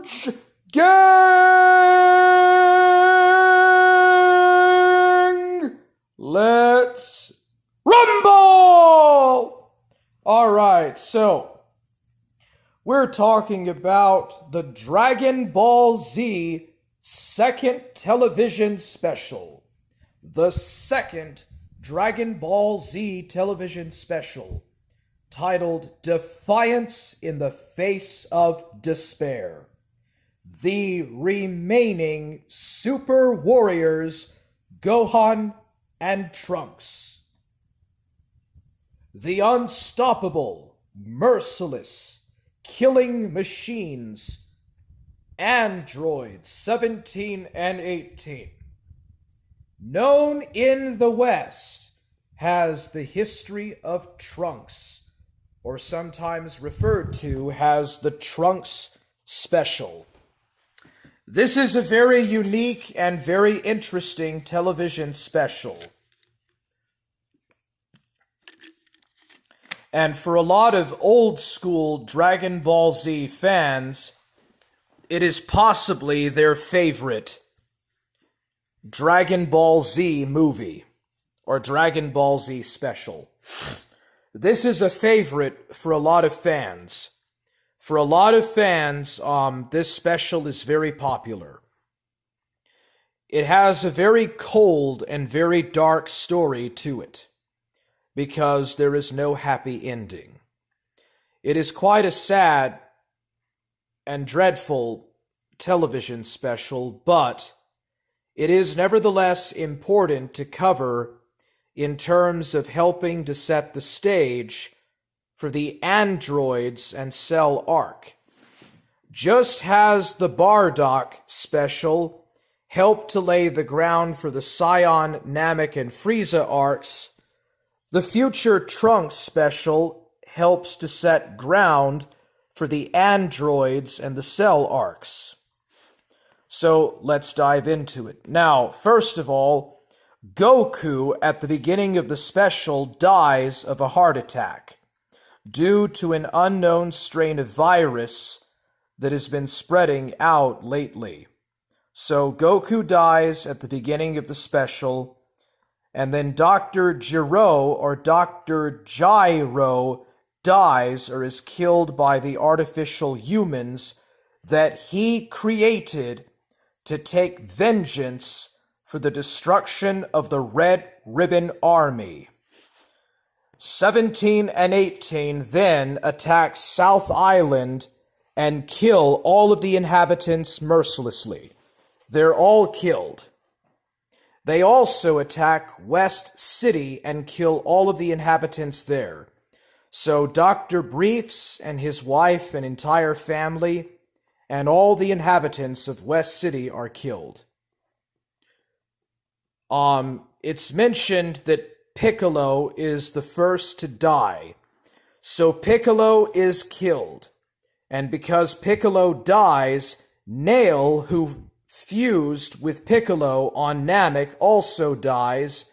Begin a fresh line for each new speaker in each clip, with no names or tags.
Charge! Gang! Let's rumble! Alright, so we're talking about the Dragon Ball Z second television special. The second Dragon Ball Z television special, titled Defiance in the Face of Despair. The remaining Super Warriors, Gohan and Trunks. The unstoppable, merciless, killing machines, androids 17 and 18. Known in the West as the history of Trunks, or sometimes referred to as the Trunks Special. This is a very unique and very interesting television special. And for a lot of old school Dragon Ball Z fans, it is possibly their favorite Dragon Ball Z movie, or Dragon Ball Z special. This is a favorite for a lot of fans. For a lot of fans, this special is very popular. It has a very cold and very dark story to it, because there is no happy ending. It is quite a sad and dreadful television special, but it is nevertheless important to cover in terms of helping to set the stage for the androids and Cell arc. Just as the Bardock special helped to lay the ground for the Saiyan, Namek, and Frieza arcs, the future Trunks special helps to set ground for the androids and the Cell arcs. So let's dive into it. Now, first of all, Goku at the beginning of the special dies of a heart attack due to an unknown strain of virus that has been spreading out lately. So Goku dies at the beginning of the special, and then Dr. Gero or Dr. Gyro dies or is killed by the artificial humans that he created to take vengeance for the destruction of the Red Ribbon Army. 17 and 18 then attack South Island and kill all of the inhabitants mercilessly. They're all killed. They also attack West City and kill all of the inhabitants there. So Dr. Briefs and his wife and entire family and all the inhabitants of West City are killed. It's mentioned that Piccolo is the first to die. So Piccolo is killed. And because Piccolo dies, Nail, who fused with Piccolo on Namek, also dies,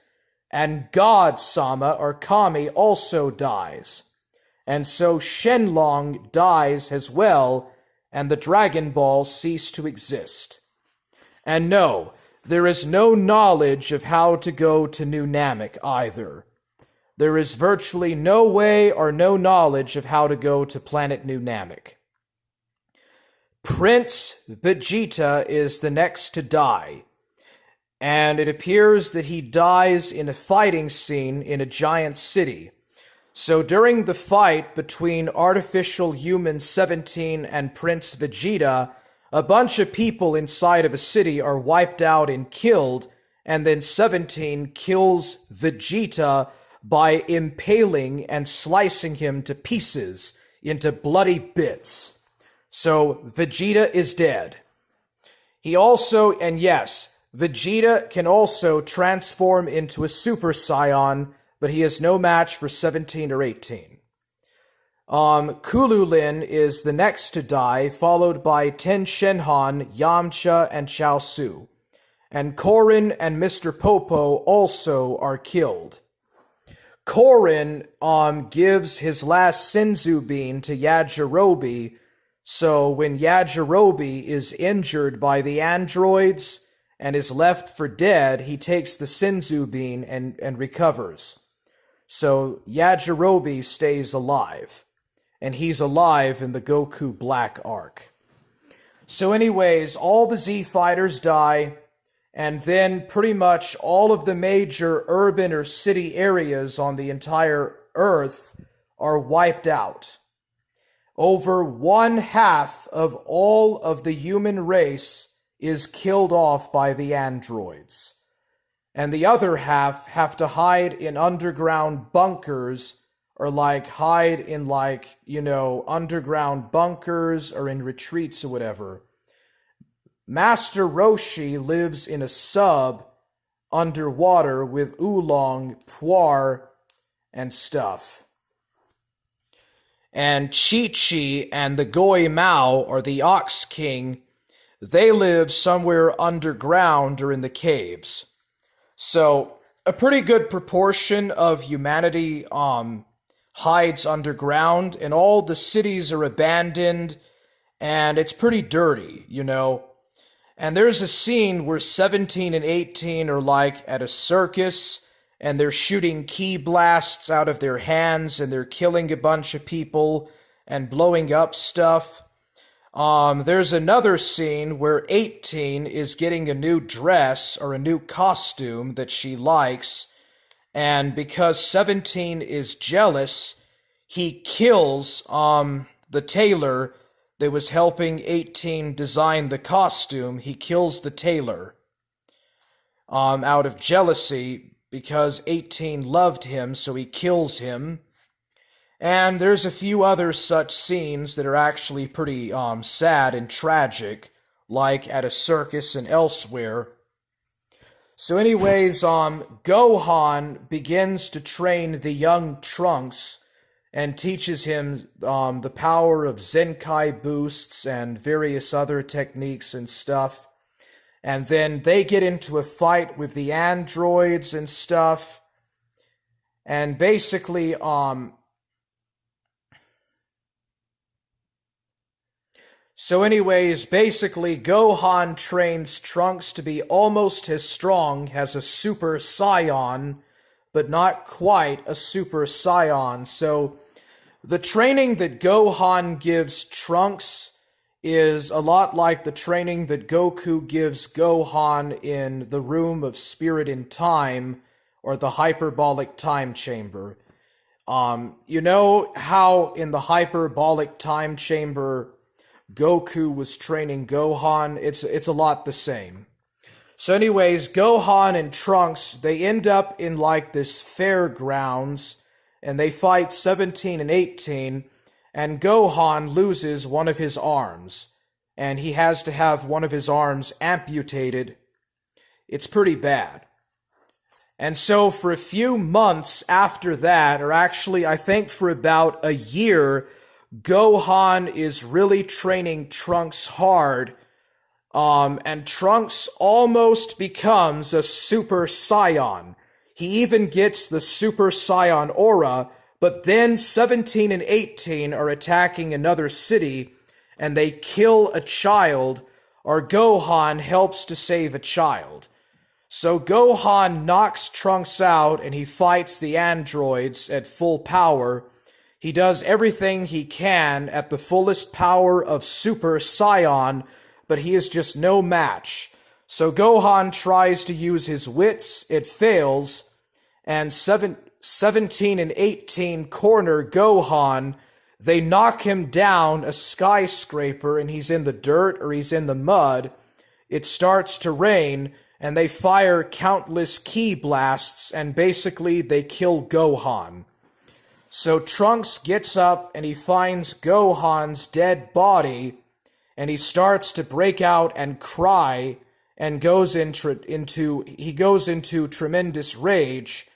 and God-sama, or Kami, also dies. And so Shenlong dies as well, and the Dragon Balls cease to exist. And no, there is no knowledge of how to go to New Namek either. There is virtually no way or no knowledge of how to go to planet New Namek. Prince Vegeta is the next to die, and it appears that he dies in a fighting scene in a giant city. So during the fight between artificial human 17 and Prince Vegeta, a bunch of people inside of a city are wiped out and killed, and then 17 kills Vegeta by impaling and slicing him to pieces into bloody bits. So Vegeta is dead. He also, and yes, Vegeta can also transform into a Super Saiyan, but he is no match for 17 or 18. Kululin is the next to die, followed by Ten Shenhan, Yamcha, and Chaozu. And Korin and Mr. Popo also are killed. Korin gives his last Senzu bean to Yajirobe So when Yajirobe is injured by the androids and is left for dead, he takes the Senzu bean and recovers. So Yajirobe stays alive. And he's alive in the Goku Black arc. So anyways, all the Z fighters die, and then pretty much all of the major urban or city areas on the entire Earth are wiped out. Over 1/2 of all of the human race is killed off by the androids. And the other half have to hide in underground bunkers, or hide in underground bunkers or in retreats or whatever. Master Roshi lives in a sub underwater with Oolong, Puar, and stuff. And Chi-Chi and the Goi Mao, or the Ox King, they live somewhere underground or in the caves. So a pretty good proportion of humanity hides underground, and all the cities are abandoned, and it's pretty dirty, And there's a scene where 17 and 18 are at a circus, and they're shooting ki blasts out of their hands, and they're killing a bunch of people and blowing up stuff. There's another scene where 18 is getting a new dress or a new costume that she likes, and because 17 is jealous, he kills the tailor that was helping 18 design the costume. He kills the tailor out of jealousy because 18 loved him, so he kills him. And there's a few other such scenes that are actually pretty sad and tragic, like at a circus and elsewhere. So anyways, Gohan begins to train the young Trunks and teaches him the power of Zenkai boosts and various other techniques and stuff. And then they get into a fight with the androids and stuff. And basically, Gohan trains Trunks to be almost as strong as a Super Saiyan, but not quite a Super Saiyan. So the training that Gohan gives Trunks is a lot like the training that Goku gives Gohan in the Room of Spirit and Time, or the Hyperbolic Time Chamber. You know how in the Hyperbolic Time Chamber Goku was training Gohan? It's a lot the same. So anyways, Gohan and Trunks, they end up in this fairgrounds, and they fight 17 and 18, and Gohan loses one of his arms, and he has to have one of his arms amputated. It's pretty bad. And so for a few months after that, or actually I think for about a year, Gohan is really training Trunks hard, and Trunks almost becomes a Super Saiyan. He even gets the Super Saiyan aura, but then 17 and 18 are attacking another city, and they kill a child, or Gohan helps to save a child. So Gohan knocks Trunks out, and he fights the androids at full power. He does everything he can at the fullest power of Super Saiyan, but he is just no match. So Gohan tries to use his wits, it fails, and 17 and 18 corner Gohan. They knock him down a skyscraper, and he's in the dirt or he's in the mud. It starts to rain, and they fire countless ki blasts, and basically they kill Gohan. So Trunks gets up and he finds Gohan's dead body, and he starts to break out and cry, and goes into tremendous rage.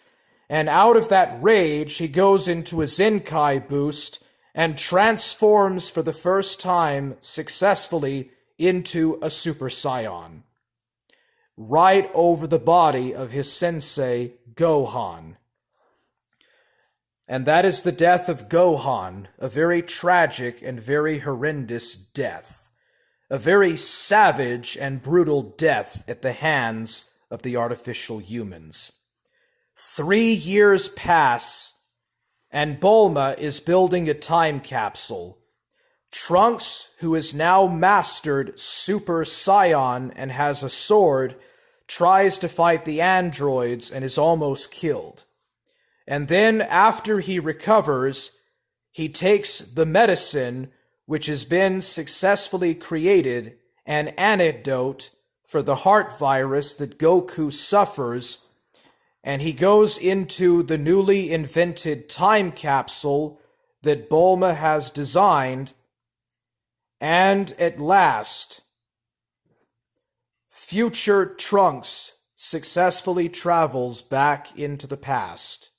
And out of that rage, he goes into a Zenkai boost and transforms for the first time successfully into a Super Saiyan, right over the body of his sensei, Gohan. and that is the death of Gohan, a very tragic and very horrendous death. A very savage and brutal death at the hands of the artificial humans. 3 years pass, and Bulma is building a time capsule. Trunks, who has now mastered Super Saiyan and has a sword, tries to fight the androids and is almost killed. And then, after he recovers, he takes the medicine which has been successfully created, an antidote for the heart virus that Goku suffers, and he goes into the newly invented time capsule that Bulma has designed, and at last, future Trunks successfully travels back into the past.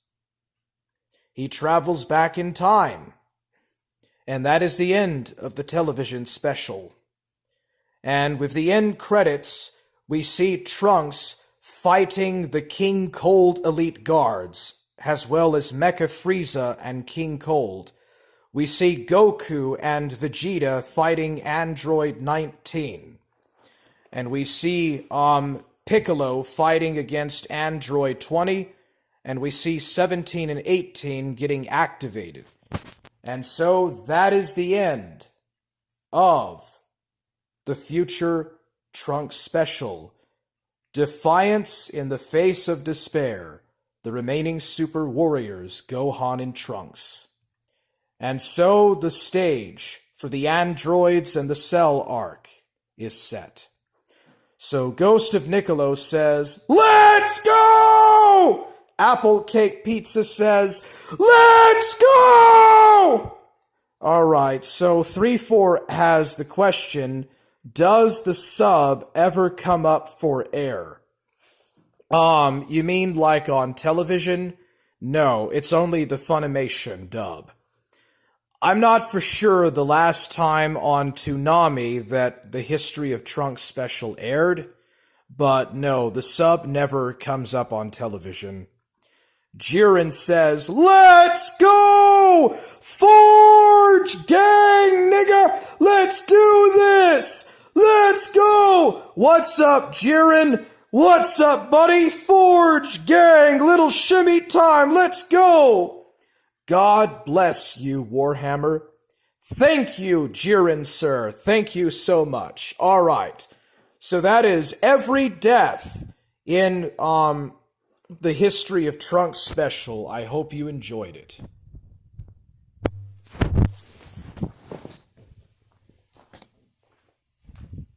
He travels back in time. And that is the end of the television special. And with the end credits, we see Trunks fighting the King Cold Elite Guards, as well as Mecha Frieza and King Cold. We see Goku and Vegeta fighting Android 19. And we see Piccolo fighting against Android 20. And we see 17 and 18 getting activated. And so that is the end of the Future Trunks special. Defiance in the face of despair. The remaining Super Warriors, Gohan and Trunks. And so the stage for the androids and the Cell arc is set. So Ghost of Niccolo says, "Let's go!" Apple Cake Pizza says, "Let's go!" Alright, so 3-4 has the question, does the sub ever come up for air? You mean like on television? No, it's only the Funimation dub. I'm not for sure the last time on Toonami that the History of Trunks special aired, but no, the sub never comes up on television. Jiren says, "Let's go! Forge gang, nigga! Let's do this! Let's go! What's up, Jiren? What's up, buddy? Forge gang, little shimmy time, let's go!" God bless you, Warhammer. Thank you, Jiren, sir. Thank you so much. Alright. So that is every death in, the History of Trunks special. I hope you enjoyed it.